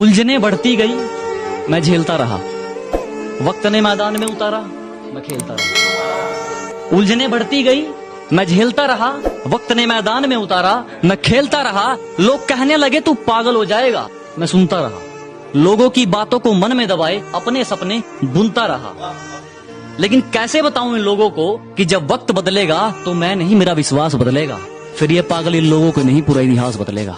उलझने बढ़ती गई, मैं झेलता रहा। वक्त ने मैदान में उतारा, मैं खेलता रहा। उलझने बढ़ती गई, मैं झेलता रहा। वक्त ने मैदान में उतारा, मैं खेलता रहा। लोग कहने लगे तू पागल हो जाएगा, मैं सुनता रहा। लोगों की बातों को मन में दबाए अपने सपने बुनता रहा। लेकिन कैसे बताऊं इन लोगों को कि जब वक्त बदलेगा तो मैं नहीं, मेरा विश्वास बदलेगा। फिर ये पागल इन लोगों को नहीं, पूरा इतिहास बदलेगा।